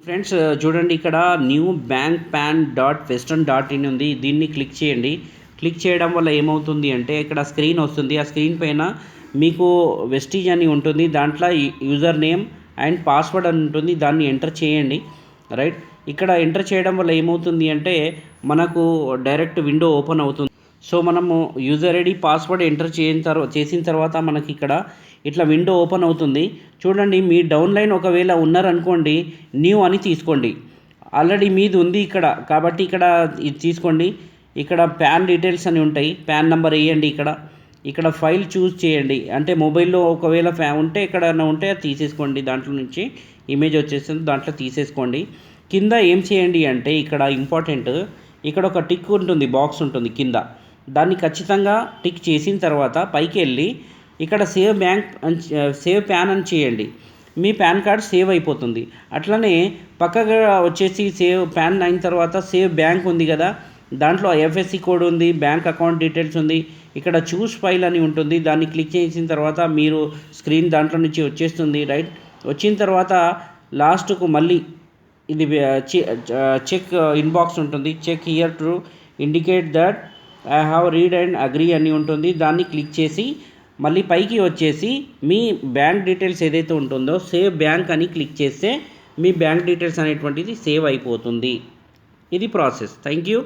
Friends చూడండి, ఇక్కడ new bank pan dot western dot in ఉంది. దీన్ని క్లిక్ చేయండి. క్లిక్ చేయడం వల్ల ఏమవుతుంది అంటే ఇక్కడ స్క్రీన్ వస్తుంది. ఆ స్క్రీన్ పైన మీకు వెస్టీజ్ అని ఉంటుంది. దాంట్లో యూజర్ నేమ్ అండ్ పాస్వర్డ్ అని ఉంటుంది. దాన్ని ఎంటర్ చేయండి. రైట్, ఇక్కడ ఎంటర్ చేయడం వల్ల ఏమవుతుంది అంటే మనకు డైరెక్ట్ విండో ఓపెన్ అవుతుంది. సో మనము యూజర్ ఐడి పాస్వర్డ్ ఎంటర్ చేసిన తర్వాత మనకి ఇక్కడ ఇట్లా విండో ఓపెన్ అవుతుంది. చూడండి, మీ డౌన్లైన్ ఒకవేళ ఉన్నారనుకోండి, న్యూ అని తీసుకోండి. ఆల్రెడీ మీది ఉంది ఇక్కడ కాబట్టి ఇక్కడ ఇది తీసుకోండి. ఇక్కడ ప్యాన్ డీటెయిల్స్ అని ఉంటాయి. ప్యాన్ నెంబర్ వేయండి. ఇక్కడ ఫైల్ చూస్ చేయండి. అంటే మొబైల్లో ఒకవేళ ఉంటే ఎక్కడైనా ఉంటే అది తీసేసుకోండి. దాంట్లో నుంచి ఇమేజ్ వచ్చేస్తుంది, దాంట్లో తీసేసుకోండి. కింద ఏం చేయండి అంటే ఇక్కడ ఇంపార్టెంట్, ఇక్కడ ఒక టిక్ ఉంటుంది, బాక్స్ ఉంటుంది కింద. దాన్ని ఖచ్చితంగా టిక్ చేసిన తర్వాత పైకి వెళ్ళి ఇక్కడ సేవ్ ప్యాన్ అని చేయండి. మీ పాన్ కార్డ్ సేవ్ అయిపోతుంది. అట్లనే పక్కగా వచ్చేసి సేవ్ ప్యాన్ అయిన తర్వాత సేవ్ బ్యాంక్ ఉంది కదా, దాంట్లో ఐఎఫ్ఎస్సి కోడ్ ఉంది, బ్యాంక్ అకౌంట్ డీటెయిల్స్ ఉంది. ఇక్కడ చూస్ ఫైల్ అని ఉంటుంది. దాన్ని క్లిక్ చేసిన తర్వాత మీరు స్క్రీన్ దాంట్లో నుంచి వచ్చేస్తుంది. రైట్, వచ్చిన తర్వాత లాస్ట్కు మళ్ళీ ఇది చెక్ ఇన్బాక్స్ ఉంటుంది. Check here to indicate that I have read and agree అని ఉంటుంది. దాన్ని క్లిక్ చేసి మళ్ళీ పైకి వచ్చేసి మీ బ్యాంక్ డీటెయిల్స్ ఏదైతే ఉంటుందో సేవ్ బ్యాంక్ అని క్లిక్ చేస్తే మీ బ్యాంక్ డీటెయిల్స్ అనేటువంటిది సేవ్ అయిపోతుంది. ఇది ప్రాసెస్. Thank you.